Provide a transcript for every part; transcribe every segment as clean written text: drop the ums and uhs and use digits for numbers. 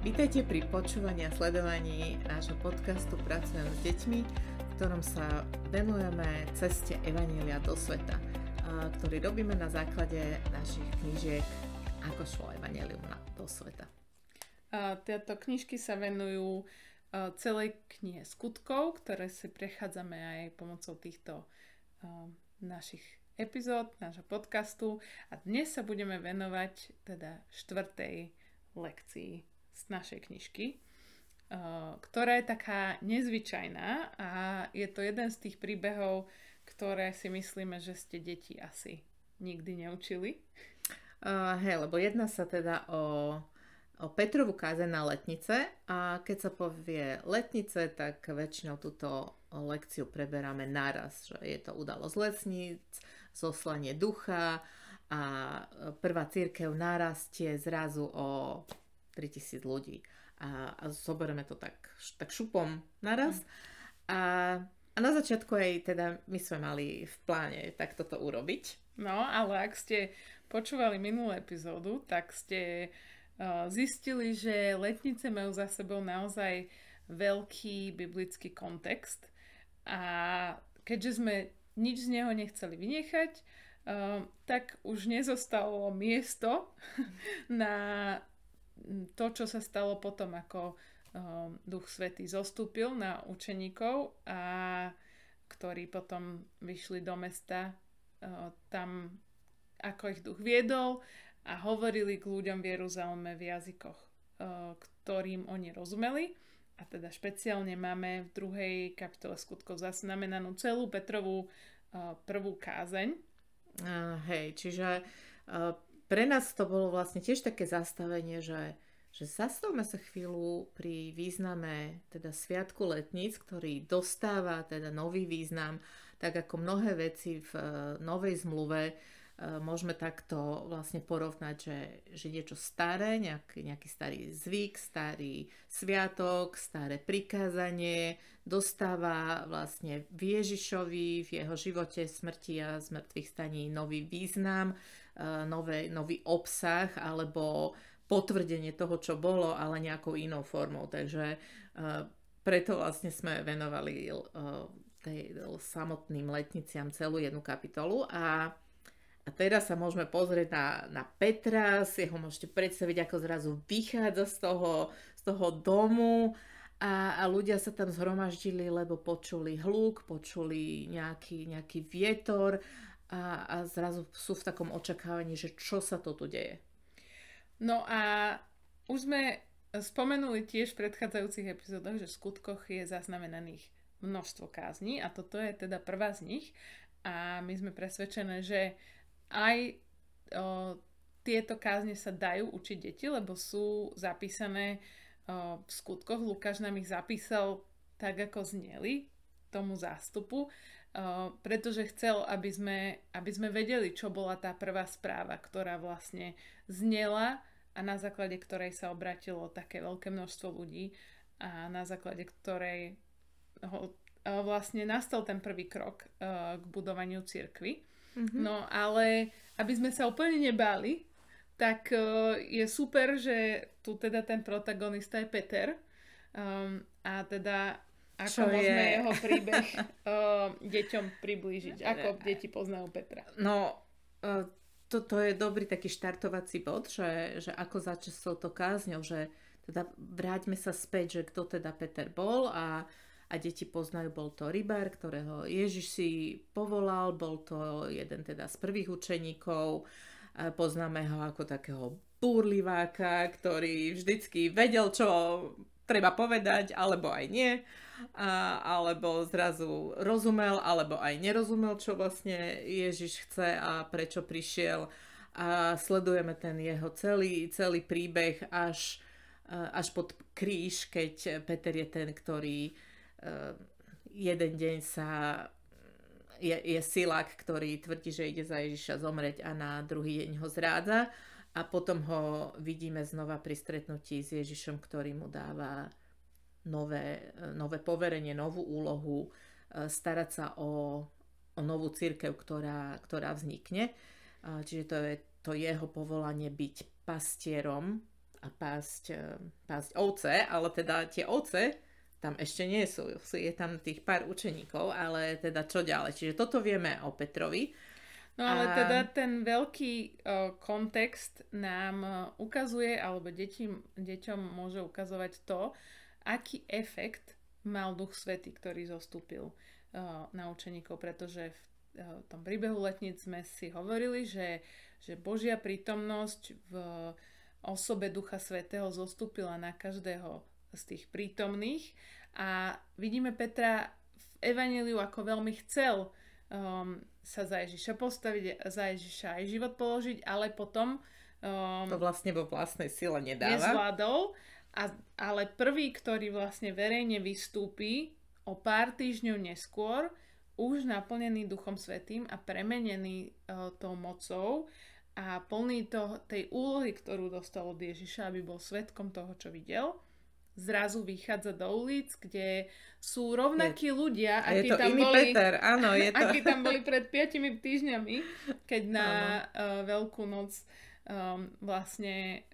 Vítajte pri počúvaní a sledovaní nášho podcastu Pracujem s deťmi, v ktorom sa venujeme ceste Evanjelia do sveta, ktorý robíme na základe našich knížiek Ako šlo Evanjelium do sveta. Tieto knižky sa venujú celej knihe skutkov, ktoré si prechádzame aj pomocou týchto našich epizód, nášho podcastu. A dnes sa budeme venovať teda 4. lekcii z našej knižky, ktorá je taká nezvyčajná a je to jeden z tých príbehov, ktoré si myslíme, že ste deti asi nikdy neučili. Lebo jedná sa teda o Petrovú kázeň na letnice a keď sa povie letnice, tak väčšinou túto lekciu preberáme naraz, že je to udalosť letníc, zoslanie ducha a prvá cirkev narastie zrazu o 3000 ľudí a zoberieme to tak šupom naraz a na začiatku aj teda my sme mali v pláne tak toto urobiť. No, ale ak ste počúvali minulú epizódu, tak ste zistili, že letnice majú za sebou naozaj veľký biblický kontext a keďže sme nič z neho nechceli vynechať, tak už nezostalo miesto na to, čo sa stalo potom, ako Duch Svätý zostúpil na učeníkov a ktorí potom vyšli do mesta tam, ako ich Duch viedol a hovorili k ľuďom v Jeruzaleme v jazykoch, ktorým oni rozumeli. A teda špeciálne máme v 2. kapitole skutkov zaznamenanú celú Petrovú prvú kázeň. Čiže pre nás to bolo vlastne tiež také zastavenie, že zastavme sa chvíľu pri význame teda Sviatku letníc, ktorý dostáva teda nový význam, tak ako mnohé veci v Novej zmluve môžeme takto vlastne porovnať, že niečo staré, nejaký starý zvyk, starý sviatok, staré prikázanie dostáva vlastne v Ježišovi, v jeho živote, smrti a zmrtvých staní nový význam, nový obsah alebo potvrdenie toho, čo bolo, ale nejakou inou formou. Takže preto vlastne sme venovali samotným letniciam celú jednu kapitolu a teraz sa môžeme pozrieť na Petra, si ho môžete predstaviť, ako zrazu vychádza z toho domu a ľudia sa tam zhromaždili, lebo počuli hluk, počuli nejaký vietor a zrazu sú v takom očakávaní, že čo sa to tu deje. No a už sme spomenuli tiež v predchádzajúcich epizódach, že v skutkoch je zaznamenaných množstvo kázní a toto je teda prvá z nich a my sme presvedčené, že aj tieto kázne sa dajú učiť deti, lebo sú zapísané v skutkoch. Lukáš nám ich zapísal tak, ako zneli tomu zástupu, pretože chcel, aby sme vedeli, čo bola tá prvá správa, ktorá vlastne znela a na základe ktorej sa obratilo také veľké množstvo ľudí a na základe ktorej vlastne nastal ten prvý krok k budovaniu cirkvi. Mm-hmm. No ale aby sme sa úplne nebáli, tak je super, že tu teda ten protagonista je Peter a teda ako môžeme jeho príbeh deťom priblížiť, ako deti poznajú Petra. No, toto je dobrý taký štartovací bod, že ako začať s touto kázňou, že teda vráťme sa späť, že kto teda Peter bol a deti poznajú, bol to rybár, ktorého Ježiš si povolal, bol to jeden teda z prvých učeníkov, poznáme ho ako takého búrliváka, ktorý vždycky vedel, čo treba povedať, alebo aj nie, alebo zrazu rozumel, alebo aj nerozumel, čo vlastne Ježiš chce a prečo prišiel a sledujeme ten jeho celý príbeh až pod kríž, keď Peter je ten, ktorý jeden deň je silák, ktorý tvrdí, že ide za Ježiša zomrieť a na druhý deň ho zrádza a potom ho vidíme znova pri stretnutí s Ježišom, ktorý mu dáva nové poverenie, novú úlohu, starať sa o novú cirkev, ktorá vznikne. Čiže to je to jeho povolanie byť pastierom a pásť ovce, ale teda tie ovce tam ešte nie sú. Je tam tých pár učeníkov, ale teda čo ďalej. Čiže toto vieme o Petrovi. No ale teda ten veľký kontext nám ukazuje, alebo deťom môže ukazovať to, aký efekt mal Duch Svätý, ktorý zostúpil na učeníkov, pretože v tom príbehu letníc sme si hovorili, že Božia prítomnosť v osobe Ducha Svätého zostúpila na každého z tých prítomných a vidíme Petra v evanjeliu, ako veľmi chcel sa za Ježiša postaviť, za Ježiša aj život položiť, ale potom to vlastne vo vlastnej sile nedáva. Nezvládol, ale prvý, ktorý vlastne verejne vystúpi o pár týždňov neskôr, už naplnený Duchom Svätým a premenený tou mocou a plný tej úlohy, ktorú dostal od Ježiša, aby bol svedkom toho, čo videl, zrazu vychádza do ulic, kde sú rovnakí ľudia, akí tam boli, Peter. Áno, je to. akí tam boli pred 5 týždňami, keď na Veľkú noc vlastne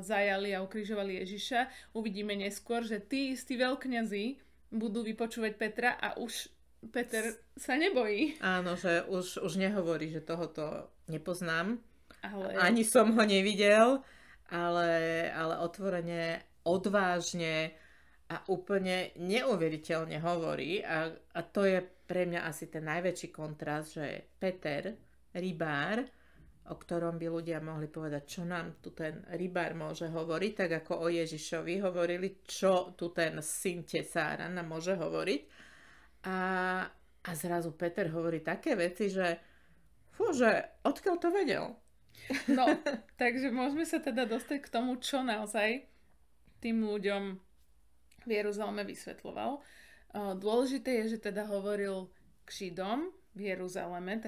zajali a ukrižovali Ježiša. Uvidíme neskôr, že tí istí veľkňazi budú vypočúvať Petra a už Peter sa nebojí. Áno, že už nehovorí, že tohoto nepoznám. Ale... Ani som ho nevidel, ale otvorene, odvážne a úplne neuveriteľne hovorí. A to je pre mňa asi ten najväčší kontrast, že Peter, rybár, o ktorom by ľudia mohli povedať, čo nám tu ten rybár môže hovoriť, tak ako o Ježišovi hovorili, čo tu ten syn tesára nám môže hovoriť. A zrazu Peter hovorí také veci, že odkiaľ to vedel? No, takže môžeme sa teda dostať k tomu, čo naozaj tým ľuďom v Jeruzaleme vysvetľoval. Dôležité je, že teda hovoril k Židom v Jeruzaleme.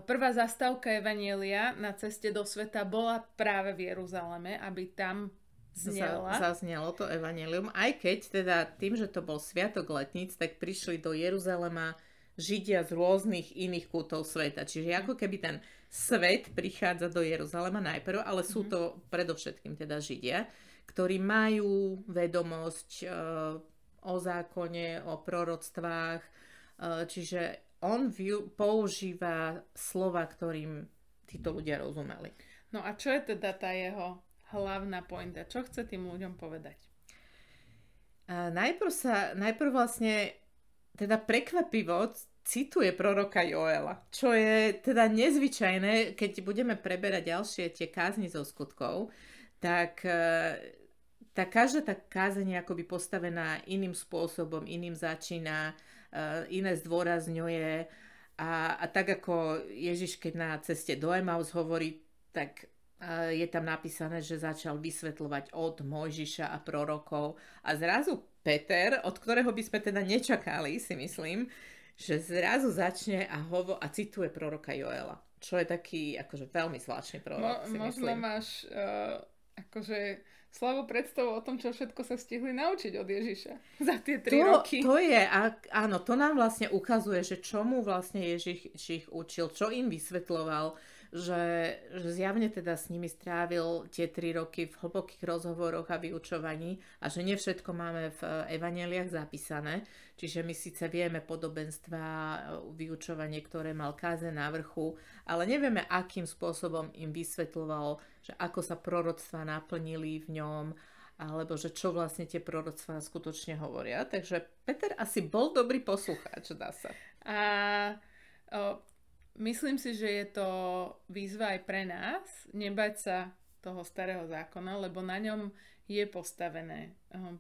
Prvá zastávka evanjelia na ceste do sveta bola práve v Jeruzaleme, aby tam zaznelo to evanjelium, aj keď teda tým, že to bol sviatok letníc, tak prišli do Jeruzalema Židia z rôznych iných kútov sveta. Čiže ako keby ten svet prichádza do Jeruzalema najprv, ale sú to predovšetkým teda Židia, ktorí majú vedomosť o zákone, o proroctvách, čiže on používa slova, ktorým títo ľudia rozumeli. No a čo je teda tá jeho hlavná pointa? Čo chce tým ľuďom povedať? Najprv vlastne teda prekvapivo cituje proroka Joela, čo je teda nezvyčajné, keď budeme preberať ďalšie tie kázni zo skutkov, tak každá tá kázeň je akoby postavená iným spôsobom, iným začína, iné zdôrazňuje a tak ako Ježiš, keď na ceste do Emaus hovorí, tak je tam napísané, že začal vysvetľovať od Mojžiša a prorokov a zrazu Peter, od ktorého by sme teda nečakali, si myslím, že zrazu začne a cituje proroka Joela, čo je taký akože veľmi zvláštny prorok, si možno myslím. máš akože slabú predstavu o tom, čo všetko sa stihli naučiť od Ježiša za tie 3 roky. To je, áno, to nám vlastne ukazuje, že čomu vlastne Ježiš ich učil, čo im vysvetľoval, že zjavne teda s nimi strávil tie 3 roky v hlbokých rozhovoroch a vyučovaní a že nie všetko máme v evanjeliách zapísané. Čiže my síce vieme podobenstva, vyučovanie, ktoré mal kázeň na vrchu, ale nevieme, akým spôsobom im vysvetľoval, že ako sa proroctvá naplnili v ňom, alebo že čo vlastne tie proroctvá skutočne hovoria. Takže Peter asi bol dobrý poslucháč, dá sa. Myslím si, že je to výzva aj pre nás, nebať sa toho starého zákona, lebo na ňom je postavené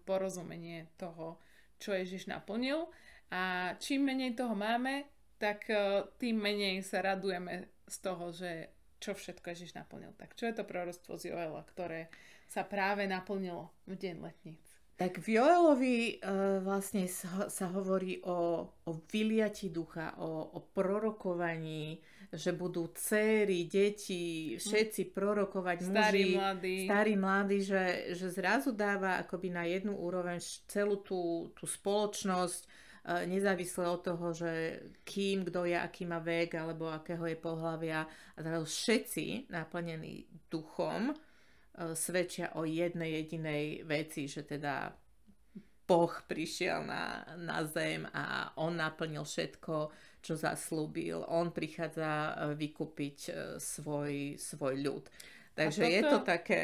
porozumenie toho, čo Ježiš naplnil. A čím menej toho máme, tak tým menej sa radujeme z toho, že čo všetko Ježiš naplnil. Tak čo je to proroctvo z Joela, ktoré sa práve naplnilo v deň letníc? Tak v Joelovi vlastne sa hovorí o vyliati ducha, o prorokovaní, že budú dcéry, deti, všetci prorokovať, muži, starí, mladí, že zrazu dáva akoby na jednu úroveň celú tú spoločnosť, nezávisle od toho, že kým, kto je, aký má vek, alebo akého je pohlavia, a zrazu všetci naplnení duchom svedčia o jednej jedinej veci, že teda Boh prišiel na zem a on naplnil všetko, čo zaslúbil. On prichádza vykúpiť svoj ľud. Takže je to také...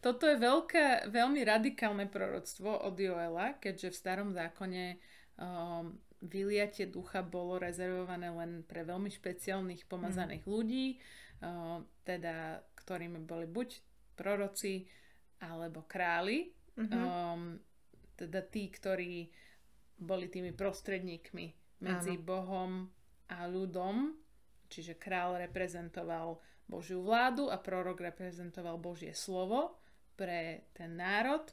Toto je veľmi radikálne proroctvo od Joela, keďže v starom zákone vyliatie ducha bolo rezervované len pre veľmi špeciálnych pomazaných ľudí, teda ktorými boli buď proroci alebo králi, teda tí, ktorí boli tými prostredníkmi medzi Bohom a ľudom, čiže kráľ reprezentoval Božiu vládu a prorok reprezentoval Božie slovo pre ten národ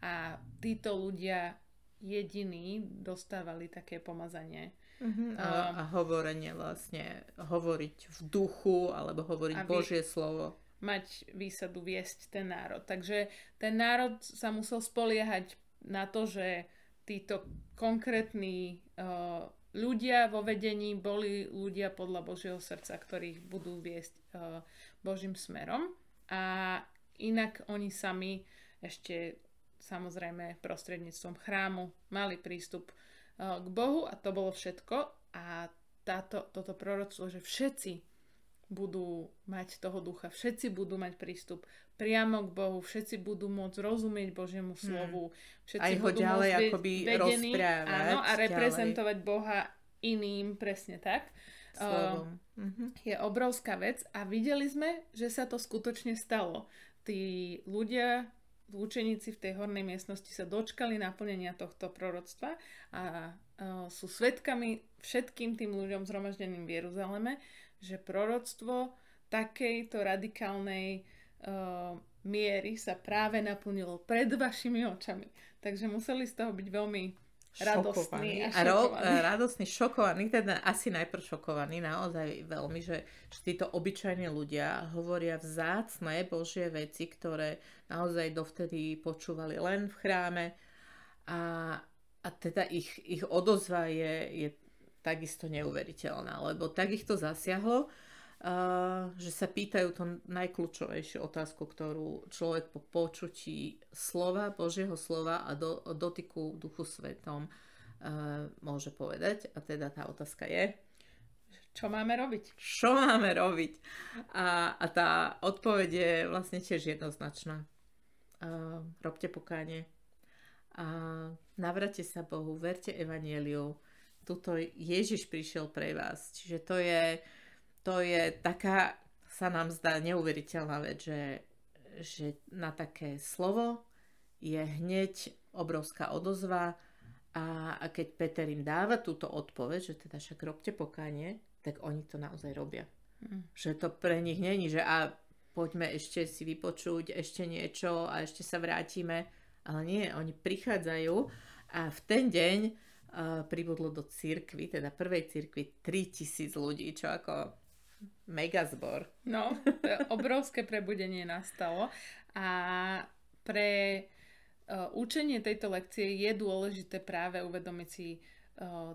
a títo ľudia jediní dostávali také pomazanie. A hovorenie vlastne, hovoriť v duchu alebo hovoriť Božie slovo. Mať výsadu viesť ten národ. Takže ten národ sa musel spoliehať na to, že títo konkrétni ľudia vo vedení boli ľudia podľa Božieho srdca, ktorých budú viesť Božím smerom. A inak oni sami ešte samozrejme prostredníctvom chrámu mali prístup k Bohu a to bolo všetko. A toto proroctvo, že všetci budú mať toho ducha, všetci budú mať prístup priamo k Bohu, všetci budú môcť rozumieť Božiemu slovu, všetci aj ho budú ďalej môcť akoby rozprávať, áno, a reprezentovať Boha iným, presne tak. Je obrovská vec a videli sme, že sa to skutočne stalo. Tí ľudia, učeníci v tej hornej miestnosti sa dočkali naplnenia tohto proroctva a sú svedkami všetkým tým ľuďom zhromaždeným v Jeruzaleme, že proroctvo takejto radikálnej miery sa práve naplnilo pred vašimi očami. Takže museli z toho byť veľmi radostní a šokovaní. Radostní, šokovaní, teda asi najprv šokovaní, naozaj veľmi, že títo obyčajní ľudia hovoria vzácne Božie veci, ktoré naozaj dovtedy počúvali len v chráme a teda ich odozva je takisto neuveriteľná, lebo tak ich to zasiahlo, že sa pýtajú tú najkľúčovejšiu otázku, ktorú človek po počutí slova, Božieho slova a dotyku Duchu Svetom môže povedať. A teda tá otázka je... Čo máme robiť? Čo máme robiť? A tá odpoveď je vlastne tiež jednoznačná. Robte pokánie. Navráťte sa Bohu, verte evanjeliu. Tuto Ježiš prišiel pre vás. Čiže to je taká, sa nám zdá neuveriteľná vec, že na také slovo je hneď obrovská odozva a keď Peter im dáva túto odpoveď, že teda však robte pokánie, tak oni to naozaj robia. Že to pre nich není, že poďme ešte si vypočuť ešte niečo a ešte sa vrátime. Ale nie, oni prichádzajú a v ten deň pribudlo do cirkvi, teda prvej cirkvi 3000 ľudí, čo ako megazbor. No, to obrovské prebudenie nastalo a pre učenie tejto lekcie je dôležité práve uvedomiť si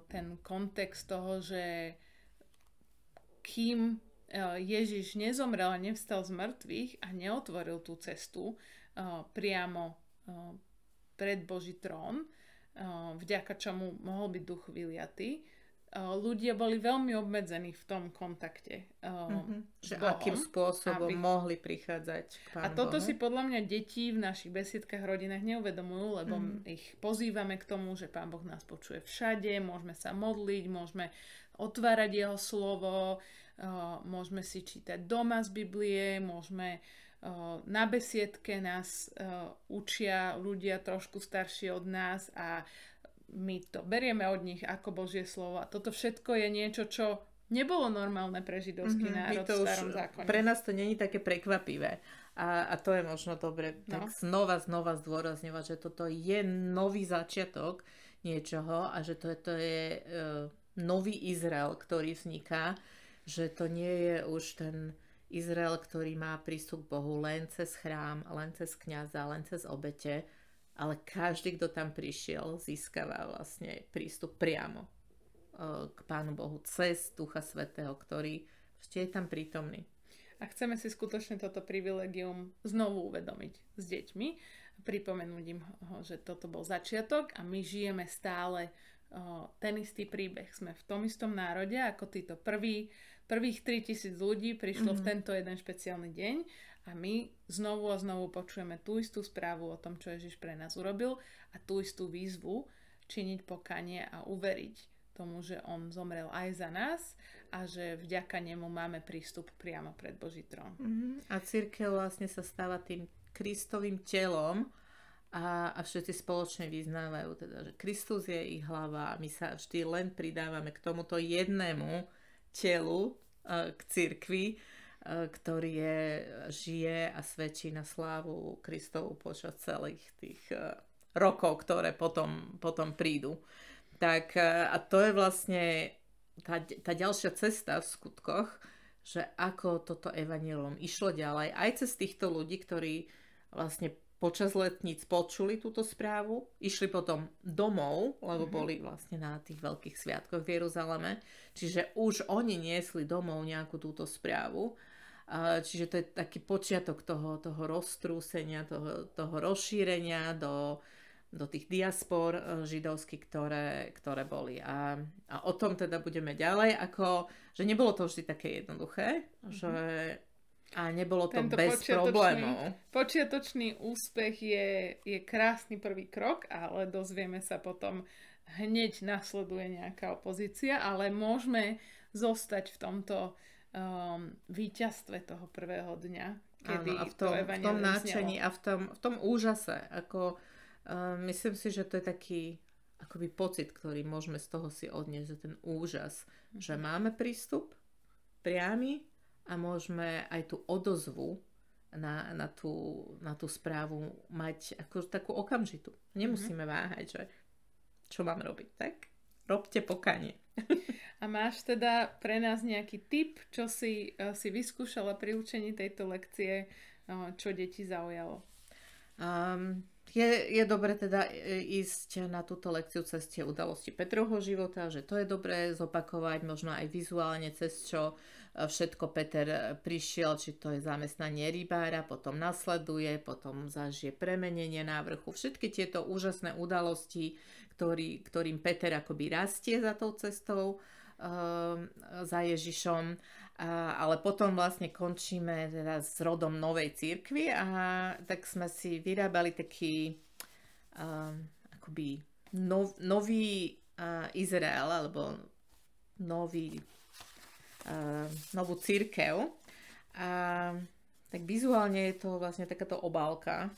ten kontext toho, že kým Ježiš nezomrel a nevstal z mŕtvych a neotvoril tú cestu priamo pred Boží trón, vďaka čomu mohol byť duch vyliatý, ľudia boli veľmi obmedzení v tom kontakte s Bohom. Akým spôsobom mohli prichádzať k Pánu A toto Bohu. si podľa mňa deti v našich besiedkách, rodinách neuvedomujú, lebo ich pozývame k tomu, že Pán Boh nás počuje všade, môžeme sa modliť, môžeme otvárať Jeho slovo, môžeme si čítať doma z Biblie, môžeme na besiedke nás učia ľudia trošku starší od nás a my to berieme od nich ako Božie slovo. A toto všetko je niečo, čo nebolo normálne pre židovský národ v starom zákone. Pre nás to není také prekvapivé. A to je možno dobre tak znova zdôrazňovať, že toto je nový začiatok niečoho a že to je nový Izrael, ktorý vzniká, že to nie je už ten Izrael, ktorý má prístup k Bohu len cez chrám, len cez kňaza, len cez obete, ale každý, kto tam prišiel, získava vlastne prístup priamo k Pánu Bohu cez Ducha Svätého, ktorý je tam prítomný. a chceme si skutočne toto privilegium znovu uvedomiť s deťmi, pripomenúť im, že toto bol začiatok a my žijeme stále ten istý príbeh. Sme v tom istom národe, ako títo prvých 3000 ľudí prišlo v tento jeden špeciálny deň a my znovu a znovu počujeme tú istú správu o tom, čo Ježiš pre nás urobil a tú istú výzvu činiť pokánie a uveriť tomu, že on zomrel aj za nás a že vďaka nemu máme prístup priamo pred Boží trón. A cirkev vlastne sa stáva tým Kristovým telom a všetci spoločne vyznávajú teda, že Kristus je ich hlava a my sa vždy len pridávame k tomuto jednému telu, k cirkvi, ktorý žije a svedčí na slávu Kristovu počas celých tých rokov, ktoré potom prídu. Tak a to je vlastne tá ďalšia cesta v skutkoch, že ako toto evanjelium išlo ďalej, aj cez týchto ľudí, ktorí vlastne počas letníc počuli túto správu, išli potom domov, lebo boli vlastne na tých veľkých sviatkoch v Jeruzaleme, čiže už oni niesli domov nejakú túto správu. Čiže to je taký počiatok toho roztrúsenia, toho rozšírenia do tých diaspor židovských, ktoré boli. A o tom teda budeme ďalej, že nebolo to vždy také jednoduché, a nebolo to tento bez problémov. Počiatočný úspech je krásny prvý krok, ale dozvieme sa potom, hneď nasleduje nejaká opozícia, ale môžeme zostať v tomto víťazstve toho prvého dňa, kedy áno, a v tom náčení a v tom úžase. Myslím si, že to je taký akoby pocit, ktorý môžeme z toho si odniesť, že ten úžas, že máme prístup priamy a môžeme aj tú odozvu na tú správu mať ako takú okamžitú. Nemusíme váhať, že čo mám robiť, tak? Robte pokánie. A máš teda pre nás nejaký tip, čo si vyskúšala pri učení tejto lekcie, čo deti zaujalo? Je dobre teda ísť na túto lekciu cez tie udalosti Petrovho života, že to je dobré zopakovať, možno aj vizuálne, cez čo všetko Peter prišiel, či to je zamestnanie rybára, potom nasleduje, potom zažije premenenie na vrchu. Všetky tieto úžasné udalosti, ktorým Peter akoby rastie za tou cestou za Ježišom, ale potom vlastne končíme teda s rodom novej cirkvi a tak sme si vyrábali taký akoby nový Izrael alebo novú cirkev a tak vizuálne je to vlastne takáto obálka.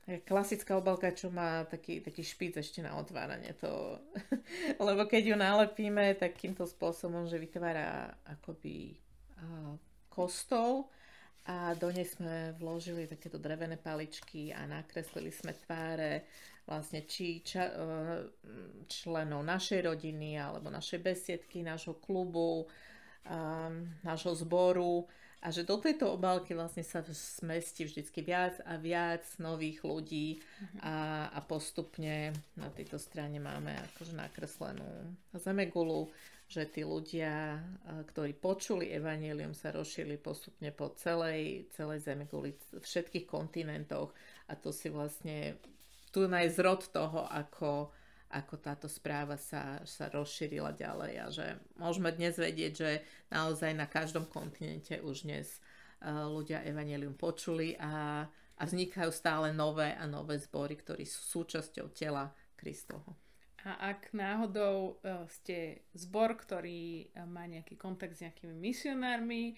Klasická obálka, čo má taký špic ešte na otváranie. Lebo keď ju nalepíme takýmto spôsobom, že vytvára akoby kostol a do nej sme vložili takéto drevené paličky a nakreslili sme tváre vlastne členov našej rodiny alebo našej besiedky, nášho klubu, nášho zboru. A že do tejto obálky vlastne sa zmestí vždycky viac a viac nových ľudí a postupne na tejto strane máme akože nakreslenú zemegulu, že tí ľudia, ktorí počuli evanjelium, sa rozšírili postupne po celej zemeguli, všetkých kontinentoch a to si vlastne tu je zrod toho, ako táto správa sa rozšírila ďalej a že môžeme dnes vedieť, že naozaj na každom kontinente už dnes ľudia evanjelium počuli a vznikajú stále nové a nové zbory, ktorí sú súčasťou tela Kristovho. A ak náhodou ste zbor, ktorý má nejaký kontakt s nejakými misionármi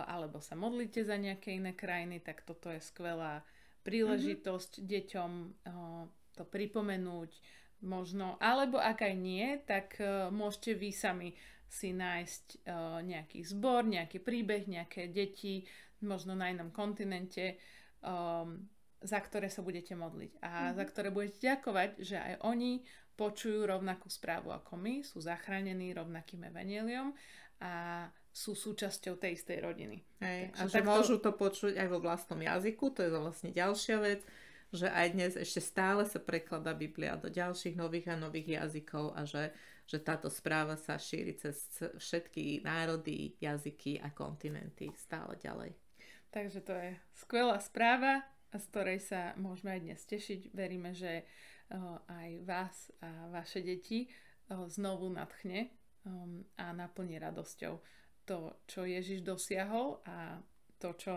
alebo sa modlíte za nejaké iné krajiny, tak toto je skvelá príležitosť deťom to pripomenúť možno, alebo ak aj nie, tak môžete vy sami si nájsť nejaký zbor, nejaký príbeh, nejaké deti, možno na inom kontinente, za ktoré sa budete modliť a za ktoré budete ďakovať, že aj oni počujú rovnakú správu ako my, sú zachránení rovnakým evanjeliom a sú súčasťou tej istej rodiny. A že môžu to počuť aj vo vlastnom jazyku, to je vlastne ďalšia vec, že aj dnes ešte stále sa prekladá Biblia do ďalších nových a nových jazykov a že že táto správa sa šíri cez všetky národy, jazyky a kontinenty stále ďalej. Takže to je skvelá správa, z ktorej sa môžeme aj dnes tešiť. Veríme, že aj vás a vaše deti znovu nadchne a naplní radosťou to, čo Ježiš dosiahol a to, čo...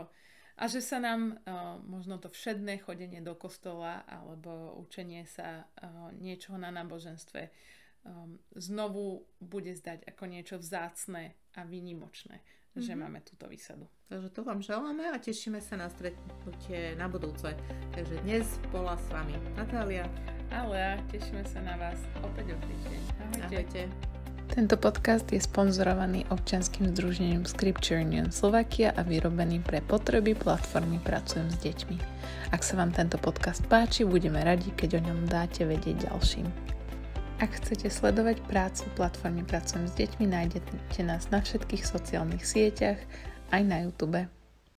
A že sa nám možno to všedné chodenie do kostola alebo učenie sa niečoho na náboženstve znovu bude zdať ako niečo vzácne a výnimočné, že máme túto výsadu. Takže to vám želáme a tešíme sa na stretnutie na budúce. Takže dnes bola s vami Natália. Ale tešíme sa na vás opäť o týždeň. Ahojte. Ahojte. Tento podcast je sponzorovaný občianskym združením Scripture Union Slovakia a vyrobený pre potreby platformy Pracujem s deťmi. Ak sa vám tento podcast páči, budeme radi, keď o ňom dáte vedieť ďalším. Ak chcete sledovať prácu platformy Pracujem s deťmi, nájdete nás na všetkých sociálnych sieťach, aj na YouTube.